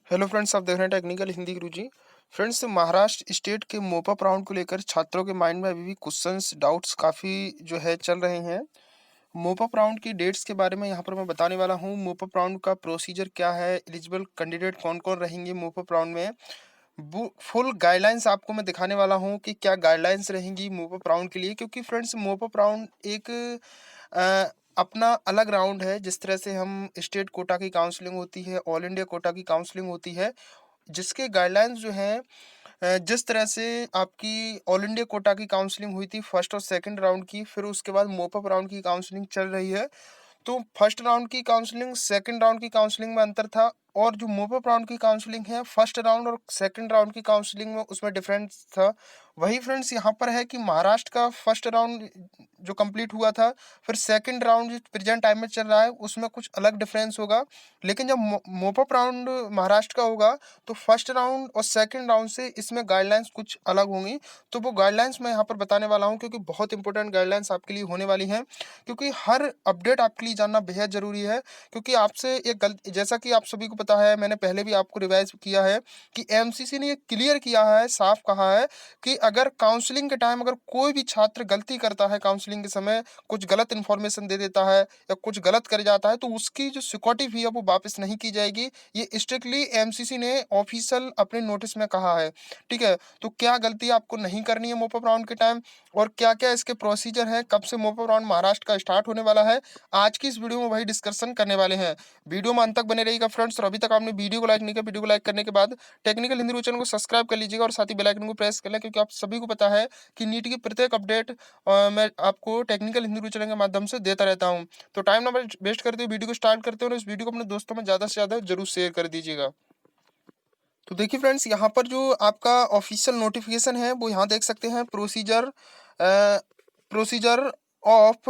Hello friends, आप देख रहे हैं टेक्निकल हिंदी गुरुजी। फ्रेंड्स, महाराष्ट्र स्टेट के मोपअप राउंड को लेकर छात्रों के माइंड में अभी भी क्वेश्चंस डाउट्स काफ़ी जो है चल रहे हैं। मोपअप राउंड की डेट्स के बारे में यहाँ पर मैं बताने वाला हूँ। मोपअप राउंड का प्रोसीजर क्या है, एलिजिबल कैंडिडेट कौन कौन रहेंगे मोपअप राउंड में, फुल गाइडलाइंस आपको मैं दिखाने वाला हूँ कि क्या गाइडलाइंस रहेंगी मोपअप राउंड के लिए। क्योंकि फ्रेंड्स, मोपअप राउंड एक अ, अपना अलग राउंड है। जिस तरह से हम स्टेट कोटा की काउंसलिंग होती है, ऑल इंडिया कोटा की काउंसलिंग होती है, जिसके गाइडलाइंस जो हैं जिस तरह से आपकी ऑल इंडिया कोटा की काउंसलिंग हुई थी फर्स्ट और सेकंड राउंड की, फिर उसके बाद मोपअप राउंड की काउंसलिंग चल रही है। तो फर्स्ट राउंड की काउंसलिंग सेकंड राउंड की काउंसलिंग में अंतर था, और जो मूव अप राउंड की काउंसलिंग है फर्स्ट राउंड और सेकंड राउंड की काउंसलिंग में उसमें डिफरेंस था। वही फ्रेंड्स यहाँ पर है कि महाराष्ट्र का फर्स्ट राउंड जो कंप्लीट हुआ था, फिर सेकंड राउंड जो प्रेजेंट टाइम में चल रहा है उसमें कुछ अलग डिफरेंस होगा। लेकिन जब मोप अप राउंड महाराष्ट्र का होगा तो फर्स्ट राउंड और सेकंड राउंड से इसमें गाइडलाइंस कुछ अलग होंगी। तो वो गाइडलाइंस मैं यहाँ पर बताने वाला हूँ, क्योंकि बहुत इंपॉर्टेंट गाइडलाइंस आपके लिए होने वाली हैं। क्योंकि हर अपडेट आपके लिए जानना बेहद ज़रूरी है। क्योंकि आपसे एक गलती, जैसा कि आप सभी को पता है, मैंने पहले भी आपको रिवाइज किया है कि एमसीसी ने ये क्लियर किया है, साफ कहा है कि अगर काउंसलिंग के टाइम अगर कोई भी छात्र गलती करता है, काउंसलिंग के समय कुछ गलत इन्फॉर्मेशन दे देता है या कुछ गलत कर जाता है, तो उसकी जो सिक्योरिटी फी है वो वापस नहीं की जाएगी। ये स्ट्रिक्टली एमसीसी ने ऑफिशियल अपने नोटिस में कहा है। ठीक है, तो क्या गलती आपको नहीं करनी है मोपअप राउंड के टाइम, और क्या क्या इसके प्रोसीजर हैं, कब से मोपअप राउंड महाराष्ट्र का स्टार्ट होने वाला है, आज की इस वीडियो में वही डिस्कशन करने वाले हैं। वीडियो में अंत तक बने रहिएगा फ्रेंड्स। और अभी तक आपने वीडियो को लाइक नहीं किया, वीडियो को लाइक करने के बाद टेक्निकल हिंदी न्यूज़ चैनल को सब्सक्राइब कर लीजिएगा और साथ ही बेल आइकन को प्रेस कर लें। क्योंकि आप सभी को पता है कि नीट की प्रत्येक अपडेट मैं आपको टेक्निकल हिंदी न्यूज़ चैनल के माध्यम से देता रहता हूँ। तो टाइम ना वेस्ट करते हुए वीडियो को स्टार्ट करते हैं, और इस वीडियो को अपने दोस्तों में ज़्यादा से ज़्यादा जरूर शेयर कर दीजिएगा। तो देखिए फ्रेंड्स, यहाँ पर जो आपका ऑफिशियल नोटिफिकेशन है वो यहाँ देख सकते हैं। Procedure of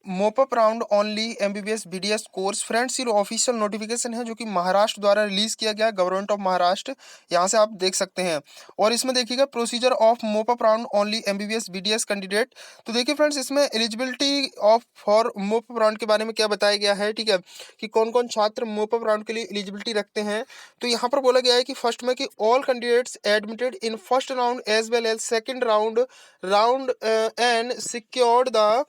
mop-up round only MBBS BDS course. Friends, ये ऑफिशियल नोटिफिकेशन है जो कि महाराष्ट्र द्वारा रिलीज किया गया, गवर्नमेंट ऑफ महाराष्ट्र, यहाँ से आप देख सकते हैं। और इसमें देखिएगा procedure of mop-up round only MBBS BDS candidate. तो देखिए फ्रेंड्स, इसमें eligibility of for mop-up round के बारे में क्या बताया गया है। ठीक है, कि कौन कौन छात्र मोपअप राउंड के लिए एलिजिबिलिटी रखते हैं। तो यहाँ पर बोला गया है कि फर्स्ट में कि all candidates admitted in first round as well as second round and secured the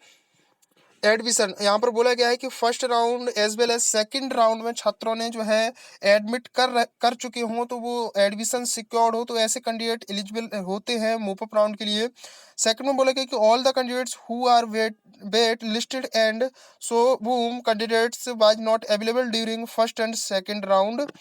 admission. यहाँ पर बोला गया है कि first round as well as second round में छात्रों ने जो है एडमिट कर चुके हों, तो वो एडमिशन सिक्योर्ड हो, तो ऐसे कैंडिडेट एलिजिबल होते हैं मोपअप राउंड के लिए। सेकंड में बोला गया कि all the candidates who are wait listed and so whom candidates was not available during first and second round.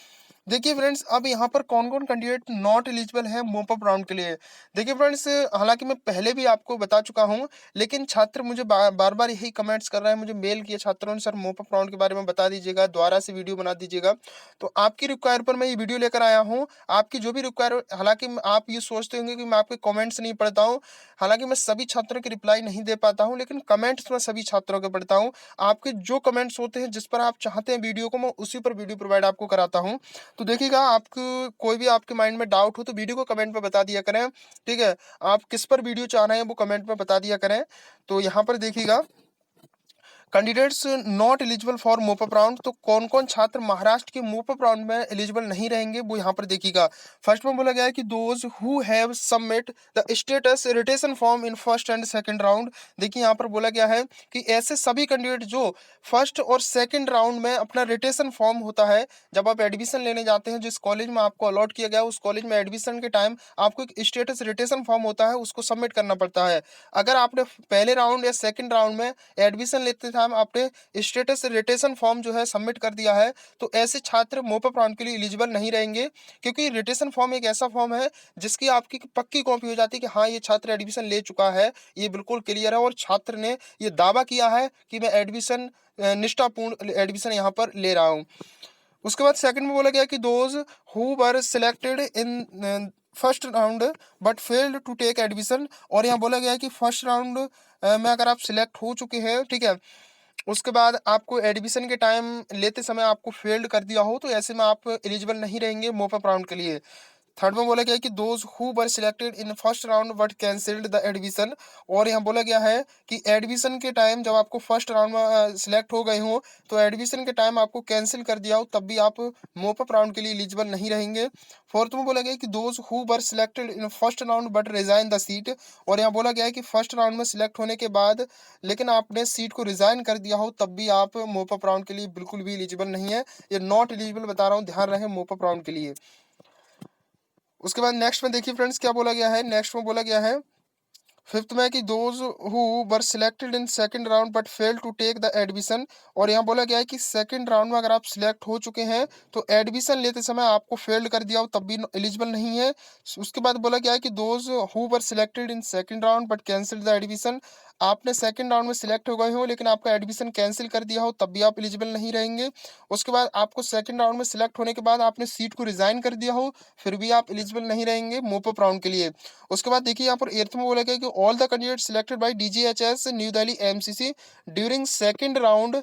देखिए फ्रेंड्स, अब यहाँ पर कौन कौन कैंडिडेट नॉट एलिजिबल है मोपअप राउंड के लिए। देखिए फ्रेंड्स, हालांकि मैं पहले भी आपको बता चुका हूँ, लेकिन छात्र मुझे बार बार यही कमेंट्स कर रहे हैं, मुझे मेल किए छात्रों ने, सर मोपअप राउंड के बारे में बता दीजिएगा, दोबारा से वीडियो बना दीजिएगा। तो आपकी रिक्वायर पर मैं ये वीडियो लेकर आया हूँ। आपकी जो भी रिक्वायर, हालांकि आप ये सोचते होंगे कि मैं आपके कमेंट्स नहीं पढ़ता हूँ, हालांकि मैं सभी छात्रों की रिप्लाई नहीं दे पाता हूँ, लेकिन कमेंट्स मैं सभी छात्रों के पढ़ता हूँ। आपके जो कमेंट्स होते हैं, जिस पर आप चाहते हैं वीडियो को, मैं उसी पर वीडियो प्रोवाइड आपको कराता हूँ। तो देखिएगा, आपको कोई भी आपके माइंड में डाउट हो तो वीडियो को कमेंट में बता दिया करें। ठीक है, आप किस पर वीडियो चाह रहे हैं वो कमेंट में बता दिया करें। तो यहाँ पर देखिएगा, candidates not eligible for mop-up round. तो कौन कौन छात्र महाराष्ट्र के मोपअप राउंड में एलिजिबल नहीं रहेंगे वो यहाँ पर देखिएगा। फर्स्ट में बोला गया है कि those who have submit the status retention form in first and second round. देखिए यहाँ पर बोला गया है कि ऐसे सभी कैंडिडेट जो फर्स्ट और सेकंड राउंड में अपना रिटेशन फॉर्म होता है, जब आप एडमिशन लेने जाते हैं, जिस कॉलेज में आपको अलॉट किया गया उस कॉलेज में एडमिशन के टाइम आपको एक स्टेटस रिटेशन फॉर्म होता है, उसको सबमिट करना पड़ता है। अगर आपने पहले राउंड या सेकंड राउंड में एडमिशन लेते टाइम आपने स्टेटस रिटेशन फॉर्म जो है सबमिट कर दिया है, तो ऐसे छात्र मोपअप राउंड के लिए एलिजिबल नहीं रहेंगे। क्योंकि रिटेशन फॉर्म एक ऐसा फॉर्म है जिसकी आपकी पक्की कॉपी हो जाती है कि हाँ, ये छात्र एडमिशन ले चुका है, ये बिल्कुल क्लियर है, और छात्र ने ये दावा किया है कि मैं एडमिशन निष्ठापूर्ण एडमिशन यहाँ पर ले रहा हूँ। उसके बाद सेकंड में बोला गया कि those who were selected in first round but failed to take admission. और यहाँ बोला गया है कि फर्स्ट राउंड में अगर आप सिलेक्ट हो चुके हैं, ठीक है, उसके बाद आपको एडमिशन के टाइम लेते समय आपको फेल्ड कर दिया हो, तो ऐसे में आप एलिजिबल नहीं रहेंगे मोपअप राउंड के लिए। थर्ड में बोला गया है कि those who were selected in first round but cancelled the admission. और यहाँ बोला गया है कि एडमिशन के टाइम जब आपको फर्स्ट राउंड में सिलेक्ट हो गए हो तो एडमिशन के टाइम आपको कैंसिल कर दिया हो तब भी आप मोप अप राउंड के लिए एलिजिबल नहीं रहेंगे। फोर्थ में बोला गया है कि those who were selected in first round but resign the seat. और यहाँ बोला गया है कि फर्स्ट राउंड में सिलेक्ट होने के बाद लेकिन आपने सीट को रिजाइन कर दिया हो तब भी आप मोप अप राउंड के लिए बिल्कुल भी एलिजिबल नहीं है। ये नॉट एलिजिबल बता रहा हूँ, ध्यान रहे मोप अप राउंड के लिए। उसके बाद नेक्स्ट में देखिए फ्रेंड्स क्या बोला गया है। नेक्स्ट में बोला गया है फिफ्थ में कि those who were selected in second round but fail to take the admission. और यहाँ बोला गया है कि सेकंड राउंड में अगर आप सिलेक्ट हो चुके हैं तो एडमिशन लेते समय आपको फेल्ड कर दिया हो तब भी एलिजिबल नहीं है। उसके बाद बोला गया है कि those who were selected in second round but cancel the admission. आपने सेकंड राउंड में सिलेक्ट हो गए हो लेकिन आपका एडमिशन कैंसिल कर दिया हो तब भी आप एलिजिबल नहीं रहेंगे। उसके बाद आपको सेकंड राउंड में सिलेक्ट होने के बाद आपने सीट को रिजाइन कर दिया हो फिर भी आप एलिजिबल नहीं रहेंगे मोप अप राउंड के लिए। उसके बाद देखिए यहाँ पर एर्थ में बोला गया कि all the candidate selected by DGHS new Delhi MCC during second round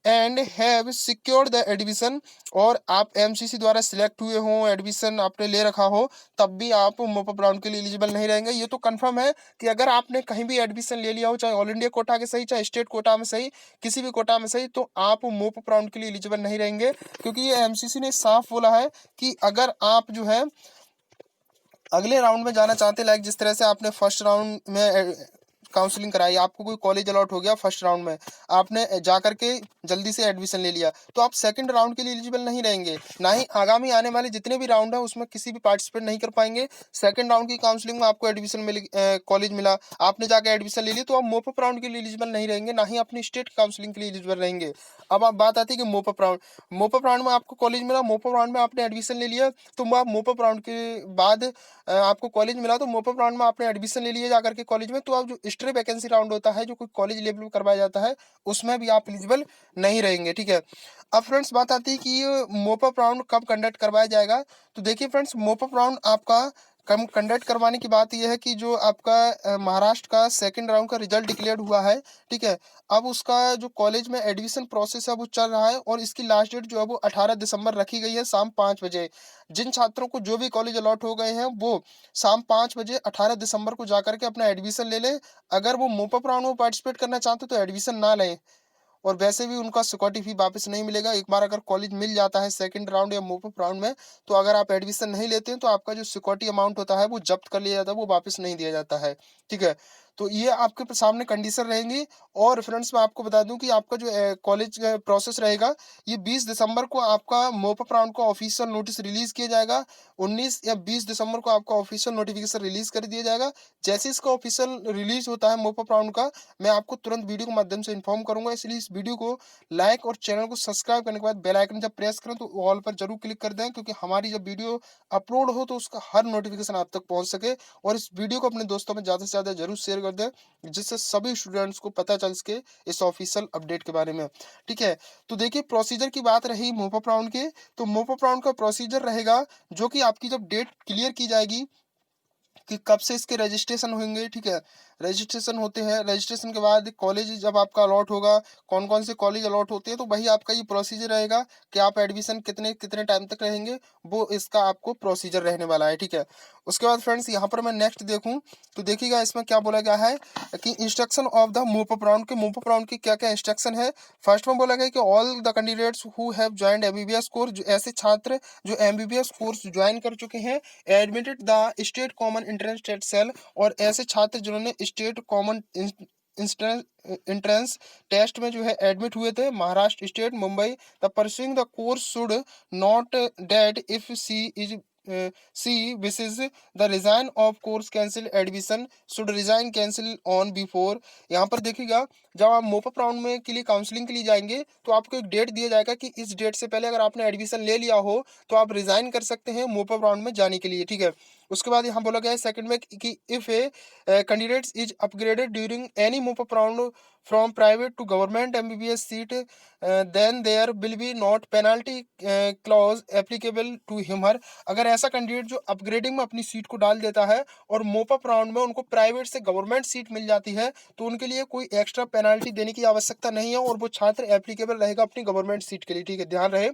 and have secured the admission. और आप एमसीसी द्वारा सिलेक्ट हुए हो, एडमिशन आपने ले रखा हो तब भी आप मोप अप राउंड के लिए एलिजिबल नहीं रहेंगे। ये तो कंफर्म है कि अगर आपने कहीं भी एडमिशन ले लिया हो, चाहे ऑल इंडिया कोटा के सही, चाहे स्टेट कोटा में सही, किसी भी कोटा में सही, तो आप मोप अप राउंड के लिए एलिजिबल नहीं रहेंगे। क्योंकि ये एमसीसी ने साफ बोला है कि अगर आप जो है अगले राउंड में जाना चाहते हैं, लाइक जिस तरह से आपने फर्स्ट राउंड में काउंसलिंग कराई, आपको कोई कॉलेज अलॉट हो गया फर्स्ट राउंड में, आपने जा करके जल्दी से एडमिशन ले लिया तो आप सेकंड राउंड के लिए एलिजिबल नहीं रहेंगे। ना ही आगामी आने वाले जितने भी राउंड है उसमें किसी भी पार्टिसिपेट नहीं कर पाएंगे। सेकंड राउंड की काउंसलिंग में आपको एडमिशन मिल कॉलेज मिला, आपने जाकर एडमिशन ले ली तो आप मोप अप राउंड के लिए एलिजिबल नहीं रहेंगे, ना ही अपनी स्टेट काउंसलिंग के लिए एलिजिबल रहेंगे। अब आप बात आती है कि मोप अप राउंड, मोप अप राउंड में आपको कॉलेज मिला, मोप अप राउंड में आपने एडमिशन ले लिया तो आप मोप अप राउंड के बाद आपको कॉलेज मिला तो मोप अप राउंड में आपने एडमिशन ले लिया जाकर के कॉलेज में, तो आप जो स्ट्रे वैकेंसी राउंड होता है जो कोई कॉलेज लेवल में करवाया जाता है उसमें भी आप एलिजिबल नहीं रहेंगे। ठीक है, अब फ्रेंड्स बात आती है कि ये मोप अप राउंड कब कंडक्ट करवाया जाएगा। तो देखिए फ्रेंड्स, मोप अप राउंड आपका कम कंडक्ट करवाने की बात यह है कि जो आपका महाराष्ट्र का सेकंड राउंड का रिजल्ट डिक्लेयर हुआ है, ठीक है, अब उसका जो कॉलेज में एडमिशन प्रोसेस है वो चल रहा है और इसकी लास्ट डेट जो है वो 18 दिसंबर रखी गई है शाम 5 बजे। जिन छात्रों को जो भी कॉलेज अलॉट हो गए हैं वो शाम 5 बजे 18 दिसंबर को जाकर के अपना एडमिशन ले लें। अगर वो मोप अप राउंड में पार्टिसिपेट करना चाहते तो एडमिशन ना लें, और वैसे भी उनका सिक्योरिटी फी वापस नहीं मिलेगा। एक बार अगर कॉलेज मिल जाता है सेकंड राउंड या मूव अप राउंड में तो अगर आप एडमिशन नहीं लेते हैं तो आपका जो सिक्योरिटी अमाउंट होता है वो जब्त कर लिया जाता है, वो वापस नहीं दिया जाता है। ठीक है, तो ये आपके सामने कंडीशन रहेंगी। और फ्रेंड्स मैं आपको बता दूं कि आपका जो कॉलेज प्रोसेस रहेगा, ये 20 दिसंबर को आपका मोप अप राउंड का ऑफिशियल नोटिस रिलीज किया जाएगा। 19 या 20 दिसंबर को आपका ऑफिशियल नोटिफिकेशन रिलीज कर दिया जाएगा। जैसे इसका ऑफिशियल रिलीज होता है मोप अप राउंड का, मैं आपको तुरंत वीडियो के माध्यम से इन्फॉर्म करूंगा। इसलिए इस वीडियो को लाइक और चैनल को सब्सक्राइब करने के बाद बेल आइकन जब प्रेस करें तो ऑल पर जरूर क्लिक कर दें, क्योंकि हमारी जब वीडियो अपलोड हो तो उसका हर नोटिफिकेशन आप तक पहुंच सके। और इस वीडियो को अपने दोस्तों में ज़्यादा से ज़्यादा जरूर शेयर कर दें, जिससे सभी स्टूडेंट्स को पता चल सके इस ऑफिशियल अपडेट के बारे में। ठीक है, तो देखिए प्रोसीजर की बात रही मोप अप राउंड के, तो मोप अप राउंड का प्रोसीजर रहेगा जो कि आपकी जब डेट क्लियर की जाएगी कि कब से इसके रजिस्ट्रेशन होंगे। ठीक है, रजिस्ट्रेशन होते हैं, रजिस्ट्रेशन के बाद कॉलेज जब आपका अलॉट होगा, कौन कौन से कॉलेज अलॉट होते हैं, तो वही आपका ये प्रोसीजर रहेगा कि आप एडमिशन कितने कितने टाइम तक रहेंगे, वो इसका आपको प्रोसीजर रहने वाला है। ठीक है, उसके बाद फ्रेंड्स यहाँ पर मैं नेक्स्ट देखूँ तो देखिएगा इसमें क्या बोला गया है कि instruction of the move up round के, मूव अप राउंड की क्या क्या इंस्ट्रक्शन है। फर्स्ट में बोला गया कि all the candidates who have joined MBBS course, जो ऐसे छात्र जो एमबीबीएस कोर्स ज्वाइन कर चुके हैं, admitted the state common entrance test cell, और ऐसे छात्र जिन्होंने स्टेट कॉमन एंट्रेंस टेस्ट में जो है एडमिट हुए थे Maharashtra state Mumbai, the pursuing the course should not date if she wishes the resign of course cancel admission should resign cancel on before. यहाँ पर देखिएगा जब आप मोप अप राउंड में के लिए काउंसलिंग के लिए जाएंगे तो आपको एक डेट दिया जाएगा कि इस डेट से पहले अगर आपने एडमिशन ले लिया हो तो आप रिजाइन कर सकते हैं मोप अप राउंड में जाने के लिए। ठीक है, उसके बाद यहाँ बोला गया है सेकंड में कि if a candidate is upgraded during any move up round from private to government MBBS seat, then there will be not penalty clause applicable to him her. अगर ऐसा कैंडिडेट जो अपग्रेडिंग में अपनी सीट को डाल देता है और मोप अप राउंड में उनको प्राइवेट से गवर्नमेंट सीट मिल जाती है, तो उनके लिए कोई एक्स्ट्रा पेनाल्टी देने की आवश्यकता नहीं है और वो छात्र एप्लीकेबल रहेगा अपनी गवर्नमेंट सीट के लिए। ठीक है, ध्यान रहे,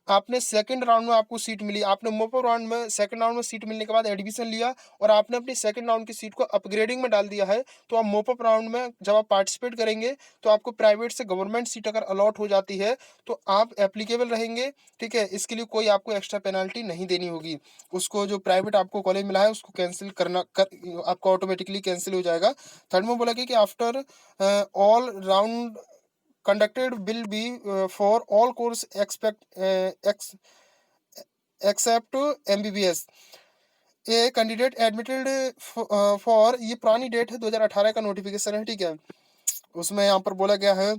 आपने सेकंड राउंड में आपको सीट मिली, आपने मोप अप राउंड में सेकंड राउंड में सीट मिलने के बाद एडमिशन लिया और आपने अपनी सेकंड राउंड की सीट को अपग्रेडिंग में डाल दिया है, तो आप मोप अप राउंड में जब आप पार्टिसिपेट करेंगे तो आपको प्राइवेट से गवर्नमेंट सीट अगर अलॉट हो जाती है तो आप एप्लीकेबल रहेंगे। ठीक है, इसके लिए कोई आपको एक्स्ट्रा पेनाल्टी नहीं देनी होगी। उसको जो प्राइवेट आपको कॉलेज मिला है उसको कैंसिल आपको ऑटोमेटिकली कैंसिल हो जाएगा। थर्ड में बोला कि after all round conducted will be for all course except MBBS। A candidate admitted for, ये पुरानी डेट है 2018 का नोटिफिकेशन है। ठीक है, उसमें यहाँ पर बोला गया है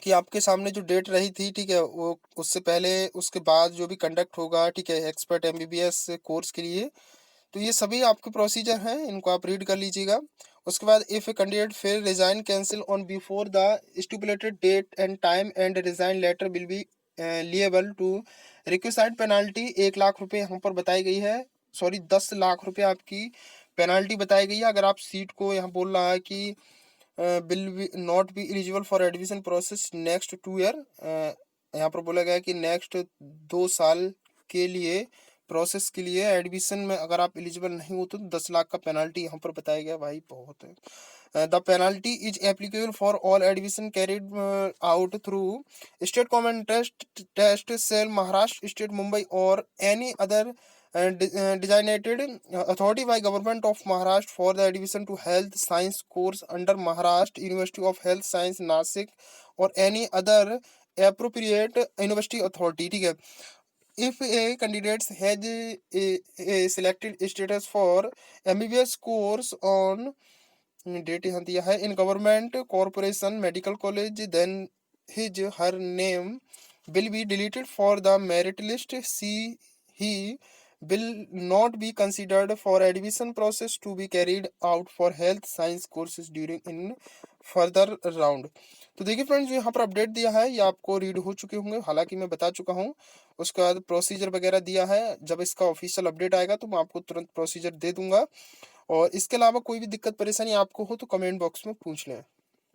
कि आपके सामने जो डेट रही थी, ठीक है, वो उससे पहले उसके बाद जो भी कंडक्ट होगा, ठीक है, एक्सपर्ट एमबीबीएस कोर्स के लिए, तो ये सभी आपके प्रोसीजर हैं, इनको आप रीड कर लीजिएगा। उसके बाद if a candidate fail resign cancel on before the stipulated date and time and resign letter will be liable to requisite penalty. 1 lakh रुपए यहाँ पर बताई गई है, सॉरी 10 लाख रुपए आपकी पेनाल्टी बताई गई है अगर आप सीट को, यहाँ बोल रहा है कि will be not be eligible for admission process next 2 year. यहाँ पर बोला गया है कि नेक्स्ट 2 साल के लिए प्रोसेस के लिए एडमिशन में अगर आप एलिजिबल नहीं हो तो 10 लाख का पेनाल्टी यहाँ पर बताया गया। भाई बहुत है। The penalty is applicable for all admission carried out through state common test cell Maharashtra state Mumbai और any other designated authority by government of Maharashtra for the admission to health science course under Maharashtra University of Health Science Nasik or any other appropriate university authority। ठीक है, if a candidate has a selected status for MBBS course on date यहाँ दिया है in government corporation medical college, then his her name will be deleted for the merit list। He will not be considered for admission process to be carried out for health science courses during in further round। तो देखिए friends, जो यहाँ पर update दिया है ये आपको read हो चुके होंगे, हालांकि मैं बता चुका हूँ। उसके बाद प्रोसीजर वगैरह दिया है, जब इसका ऑफिशियल अपडेट आएगा तो मैं आपको तुरंत प्रोसीजर दे दूंगा। और इसके अलावा कोई भी दिक्कत परेशानी आपको हो तो कमेंट बॉक्स में पूछ लें।